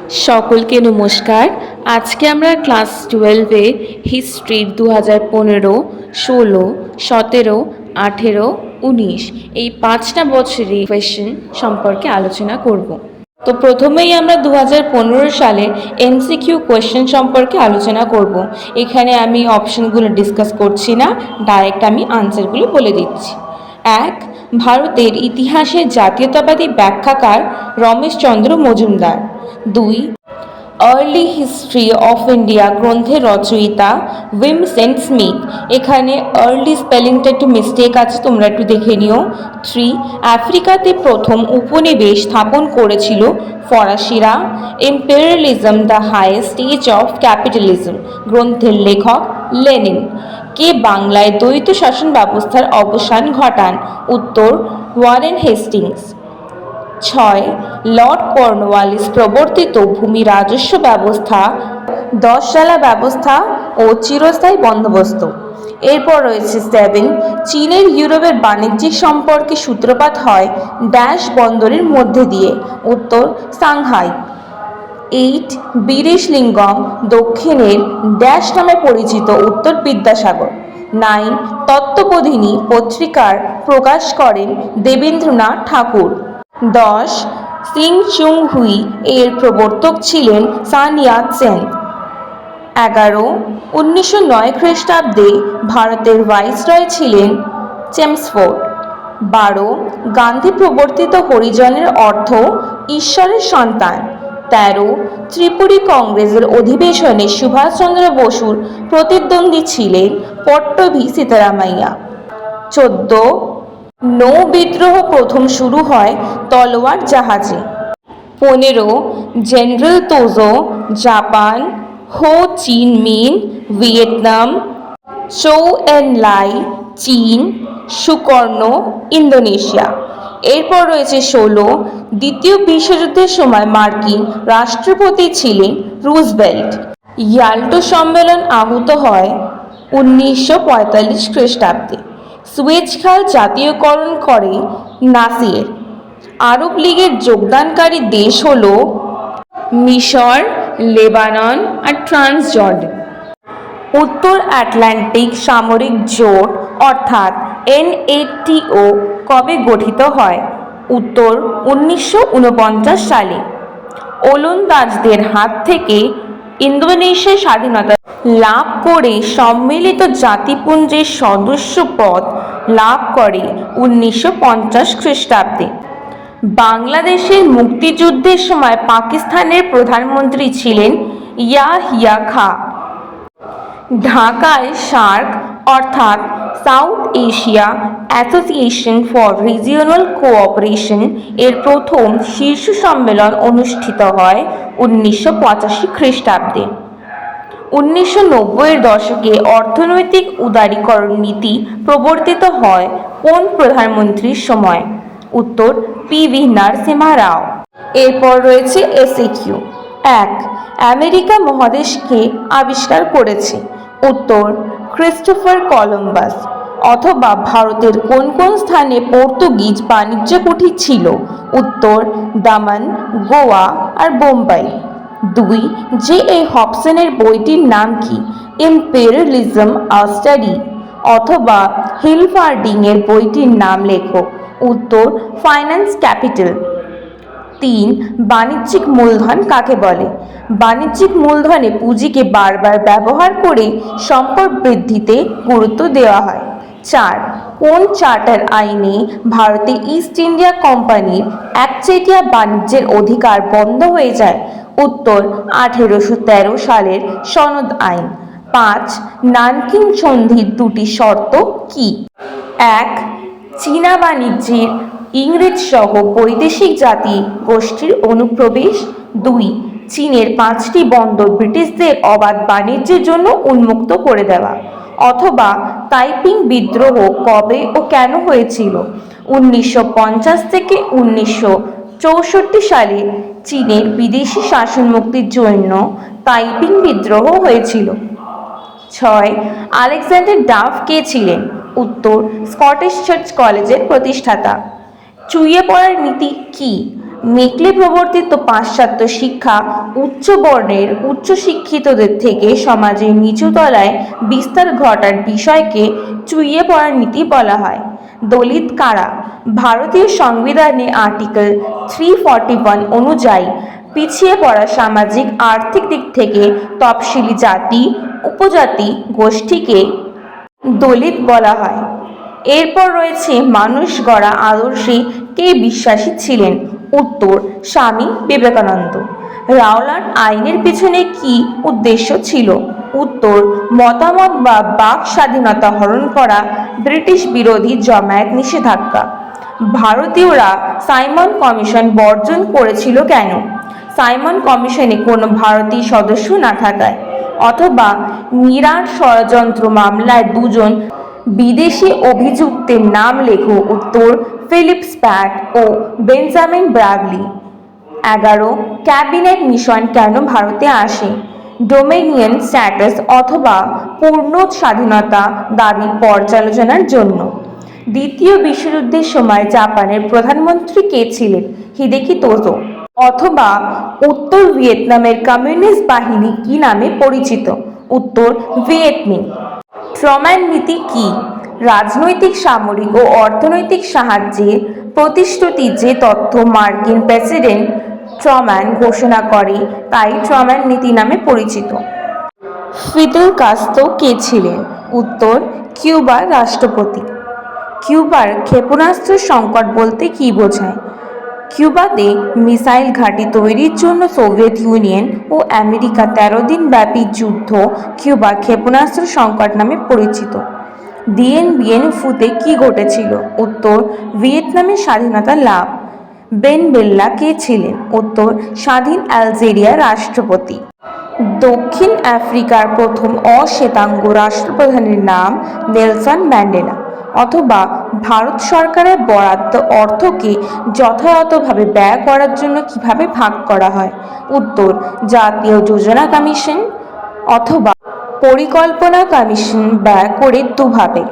সকলকে নমস্কার। আজকে আমরা ক্লাস 12-এ হিস্ট্রির 2015, 16, 17, 18, 19 এই 5টা বছরের কোয়েশ্চেন সম্পর্কে আলোচনা করব। তো প্রথমেই আমরা 2015 সালের এমসিকিউ কোয়েশ্চেন সম্পর্কে আলোচনা করব। এখানে আমি অপশনগুলো ডিসকাস করছি না, ডাইরেক্ট আমি আনসারগুলো বলে দিচ্ছি। 1. ভারতের ইতিহাসের জাতীয়তাবাদী ব্যাখ্যাকার Rameshchandra Majumdar. 2. Early history of India গ্রন্থের রচয়িতা উইমসেন্ট স্মিথ। এখানে আর্লি স্পেলিংটা একটু মিস্টেক আছে, তোমরা একটু দেখে নিও। 3. আফ্রিকাতে প্রথম উপনিবেশ স্থাপন করেছিল ফরাসিরা। Imperialism the highest stage of capitalism গ্রন্থের লেখক লেনিন। কে বাংলায় দ্বৈত শাসন ব্যবস্থার অবসান ঘটান? উত্তর ওয়ারেন হেস্টিংস। 6. লর্ড কর্নওয়ালিস প্রবর্তিত ভূমি রাজস্ব ব্যবস্থা 10 ব্যবস্থা ও চিরস্থায়ী বন্দোবস্ত। এরপর রয়েছে 7. চীনের ইউরোপের বাণিজ্যিক সম্পর্কে সূত্রপাত হয় ড্যাশ বন্দরের মধ্যে দিয়ে? উত্তর সাংহাই। 8. বীরেশলিঙ্গম দক্ষিণের ড্যাশ নামে পরিচিত? উত্তর বিদ্যাসাগর। 9. তত্ত্ববোধিনী পত্রিকার প্রকাশ করেন দেবেন্দ্রনাথ ঠাকুর। 10. সিং চুং হুই এর প্রবর্তক ছিলেন সান ইয়াত সেন। 11. 1909 খ্রিস্টাব্দে ভারতের ভাইসরয় ছিলেন চেমসফোর্ড। 12. গান্ধী প্রবর্তিত হরিজনের অর্থ ঈশ্বরের সন্তান। 13. ত্রিপুরী কংগ্রেসের অধিবেশনে সুভাষচন্দ্র বসুর প্রতিদ্বন্দ্বী ছিলেন পট্টভি সীতারামাইয়া। 14. নৌ বিদ্রোহ প্রথম শুরু হয় তলোয়ার জাহাজে। 15. জেনারেল তোজো জাপান, হো চি মিন ভিয়েতনাম, চৌ এন লাই চীন, সুকর্ণ ইন্দোনেশিয়া। এরপর রয়েছে 16. দ্বিতীয় বিশ্বযুদ্ধের সময় মার্কিন রাষ্ট্রপতি ছিলেন রুজভেল্ট। ইয়াল্টো সম্মেলন আহুত হয় 1945 খ্রিস্টাব্দে। সুয়েজ খাল জাতীয়করণ করে নাসির। আরব লীগের যোগদানকারী দেশ হল মিশর, লেবানন আর ট্রান্সজর্ডান। উত্তর আটলান্টিক সামরিক জোট অর্থাৎ NATO কবে গঠিত হয়? উত্তর 1949 সালে। ওলন্দাজদের হাত থেকে ইন্দোনেশিয়ার স্বাধীনতা লাভ করে সম্মিলিত জাতিপুঞ্জের সদস্যপদ লাভ করে 1950 খ্রিস্টাব্দে। বাংলাদেশের মুক্তিযুদ্ধের সময় পাকিস্তানের প্রধানমন্ত্রী ছিলেন ইয়াহিয়া খাঁ। ঢাকায় সার্ক অর্থাৎ south Asia association for regional cooperation এর প্রথম শীর্ষ সম্মেলন অনুষ্ঠিত হয় 1985 খ্রিস্টাব্দে। 1990-এর দশকে অর্থনৈতিক উদারীকরণ নীতি প্রবর্তিত হয় কোন প্রধানমন্ত্রীর সময়? উত্তর PV নরসিমহা রাও। এরপর রয়েছে SAQ। 1. আমেরিকা মহাদেশকে আবিষ্কার করেছে? উত্তর ক্রিস্টোফার কলম্বাস। অথবা ভারতের কোন কোন স্থানে পর্তুগিজ বাণিজ্য কুঠি ছিল? উত্তর দামান, গোয়া আর বোম্বাই। 2. J.A. হবসনের বইটির নাম কি? ইম্পেরিয়ালিজম আ স্টাডি। অথবা হিলফার্ডিং এর বইটির নাম লেখো? উত্তর ফাইন্যান্স ক্যাপিটাল। 3. বাণিজ্যিক মূলধন কাকে বলে? বাণিজ্যিক মূলধনে পুঁজিকে বারবার ব্যবহার করে সম্পদ বৃদ্ধিতে গুরুত্ব দেওয়া হয়। 4. কোন চার্টার আইনে ভারতে ইস্ট ইন্ডিয়া কোম্পানির একচেটিয়া বাণিজ্যের অধিকার বন্ধ হয়ে যায়? উত্তর 1813 সালের সনদ আইন। 5. নানকিং সন্ধির দুটি শর্ত কি? 1. চীনা বাণিজ্যের ইংরেজ সহ বৈদেশিক জাতি গোষ্ঠীর অনুপ্রবেশ। 2. চীনের 5টি বন্দর ব্রিটিশদের অবাধ বাণিজ্যের জন্য উন্মুক্ত করে দেওয়া। অথবা তাইপিং বিদ্রোহ কবে ও কেন হয়েছিল? 1950 থেকে 1964 সালে চীনের বিদেশি শাসন মুক্তির জন্য তাইপিং বিদ্রোহ হয়েছিল। 6. আলেকজান্ডার ডাফ কে ছিলেন? উত্তর স্কটিশ চার্চ কলেজের প্রতিষ্ঠাতা। চুইয়ে পড়ার নীতি কি? মেকলে প্রবর্তিত পাশ্চাত্য শিক্ষা উচ্চ বর্ণের উচ্চশিক্ষিতদের থেকে সমাজের নিচু তলায় বিস্তার ঘটার বিষয়কে চুইয়ে পড়ার নীতি বলা হয়। দলিত কারা? ভারতীয় সংবিধানে আর্টিকেল 341 অনুযায়ী পিছিয়ে পড়া সামাজিক আর্থিক দিক থেকে তফসিলি জাতি উপজাতি গোষ্ঠীকে দলিত বলা হয়। এরপর রয়েছে মানুষ গড়া আদর্শে কে বিশ্বাসী ছিলেন? উত্তর, স্বামী বিবেকানন্দ। রাওলাট আইনের পিছনে কি উদ্দেশ্য ছিল? উত্তর, মতামত বা বাক স্বাধীনতা হরণ করা, ব্রিটিশ বিরোধী জমায়েত নিষেধাজ্ঞা। ভারতীয়রা সাইমন কমিশন বর্জন করেছিল কেন? সাইমন কমিশনে কোনো ভারতীয় সদস্য না থাকায়, অথবা মিরার ষড়যন্ত্র মামলায় দুজন বিদেশি অভিযুক্তের নাম লেখো। উত্তর, ফিলিপ স্প্যাট ও বেঞ্জামিন ব্রাগলি। 11 ক্যাবিনেট মিশন কেন ভারতে আসে? ডোমিনিয়ন স্ট্যাটাস অথবা পূর্ণ স্বাধীনতা দাবি পর্যালোচনার জন্য। দ্বিতীয় বিশ্বযুদ্ধের সময় জাপানের প্রধানমন্ত্রী কে ছিলেন? হিদেকি তোজো। অথবা উত্তর ভিয়েতনামের কমিউনিস্ট বাহিনী কি নামে পরিচিত? উত্তর, ভিয়েতমিন। ট্রুম্যান নীতি কি? রাজনৈতিক সামরিক ও অর্থনৈতিক সাহায্যের প্রতিশ্রুতি যে তথ্য মার্কিন প্রেসিডেন্ট ট্রুম্যান ঘোষণা করে তাই ট্রুম্যান নীতি নামে পরিচিত। ফিদেল কাস্ত্রো কে ছিলেন? উত্তর, কিউবার রাষ্ট্রপতি। কিউবার ক্ষেপণাস্ত্র সংকট বলতে কী বোঝায়? কিউবাতে মিসাইল ঘাঁটি তৈরির জন্য সোভিয়েত ইউনিয়ন ও আমেরিকা 13 দিন ব্যাপী যুদ্ধ কিউবা ক্ষেপণাস্ত্র সংকট নামে পরিচিত। দিয়েন বিয়েন ফুতে কি ঘটেছিল? উত্তর, ভিয়েতনামের স্বাধীনতা লাভ। বেন বেল্লা কে ছিলেন? উত্তর, স্বাধীন আলজেরিয়ার রাষ্ট্রপতি। দক্ষিণ আফ্রিকার প্রথম অশ্বেতাঙ্গ রাষ্ট্রপ্রধানের নাম নেলসন ম্যান্ডেলা। অথবা ভারত সরকারের বরাদ্দ অর্থকে যথাযথভাবে ব্যয় করার জন্য কিভাবে ভাগ করা হয়? উত্তর, জাতীয় যোজনা কমিশন অথবা পরিকল্পনা কমিশন ব্যয় করে দুভাবে।